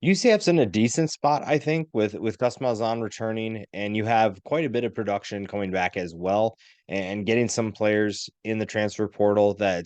UCF's in a decent spot, I think, with Gus Malzahn returning, and you have quite a bit of production coming back as well, and getting some players in the transfer portal that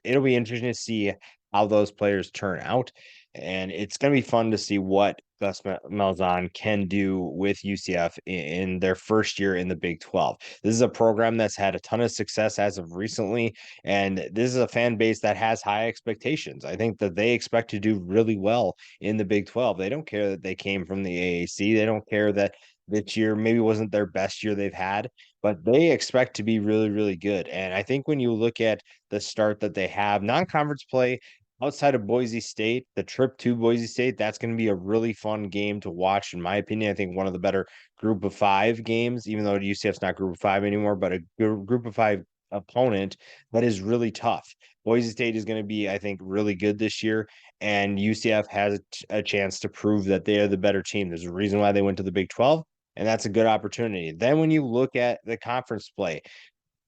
it'll be interesting to see how those players turn out, and it's going to be fun to see what Malzahn can do with UCF in their first year in the Big 12. This is a program that's had a ton of success as of recently, and this is a fan base that has high expectations. I think that they expect to do really well in the Big 12. They don't care that they came from the AAC. They don't care that this year maybe wasn't their best year they've had, but they expect to be really, really good. And I think when you look at the start that they have, non-conference play outside of Boise State, the trip to Boise State, that's going to be a really fun game to watch, in my opinion. I think one of the better group of five games, even though UCF's not group of five anymore, but a group of five opponent that is really tough. Boise State is going to be, I think, really good this year, and UCF has a chance to prove that they are the better team. There's a reason why they went to the Big 12, and that's a good opportunity. Then when you look at the conference play,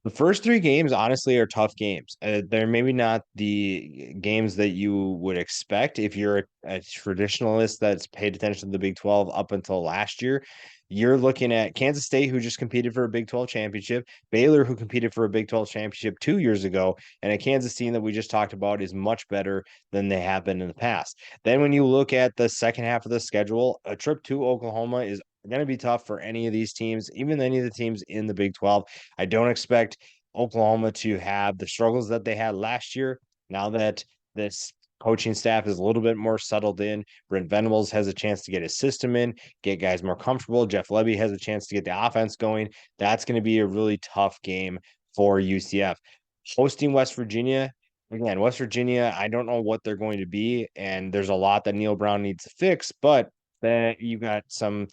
the first three games, honestly, are tough games. They're maybe not the games that you would expect if you're a traditionalist that's paid attention to the Big 12 up until last year. You're looking at Kansas State, who just competed for a Big 12 championship, Baylor, who competed for a Big 12 championship 2 years ago, and a Kansas team that we just talked about is much better than they have been in the past. Then, when you look at the second half of the schedule, a trip to Oklahoma is going to be tough for any of these teams, even any of the teams in the Big 12. I don't expect Oklahoma to have the struggles that they had last year. Now that this coaching staff is a little bit more settled in, Brent Venables has a chance to get his system in, get guys more comfortable. Jeff Lebby has a chance to get the offense going. That's going to be a really tough game for UCF. Hosting West Virginia, again, West Virginia, I don't know what they're going to be, and there's a lot that Neil Brown needs to fix, but then you got some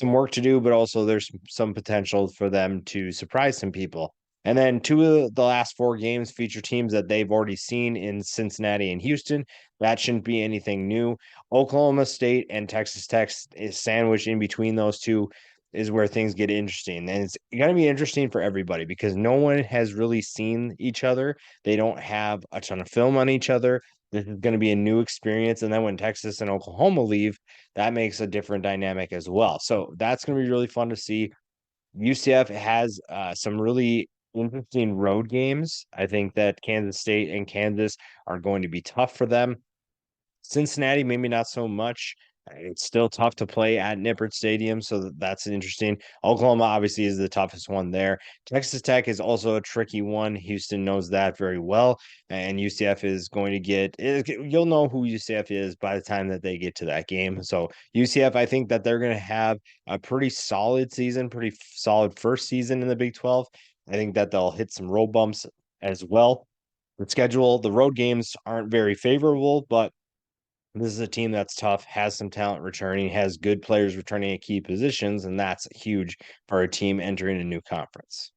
work to do, but also there's some potential for them to surprise some people. And then two of the last four games feature teams that they've already seen in Cincinnati and Houston. That shouldn't be anything new. Oklahoma State and Texas Tech is sandwiched in between those two, is where things get interesting. And it's going to be interesting for everybody because no one has really seen each other. They don't have a ton of film on each other. This is going to be a new experience. And then when Texas and Oklahoma leave, that makes a different dynamic as well. So that's going to be really fun to see. UCF has some really interesting road games. I think that Kansas State and Kansas are going to be tough for them. Cincinnati, maybe not so much. It's still tough to play at Nippert Stadium, so that's interesting. Oklahoma obviously is the toughest one there. Texas Tech is also a tricky one. Houston knows that very well, and UCF is going to you'll know who UCF is by the time that they get to that game. So UCF, I think that they're going to have a pretty solid season, pretty solid first season in the Big 12. I think that they'll hit some road bumps as well. The road games aren't very favorable, but this is a team that's tough, has some talent returning, has good players returning at key positions, and that's huge for a team entering a new conference.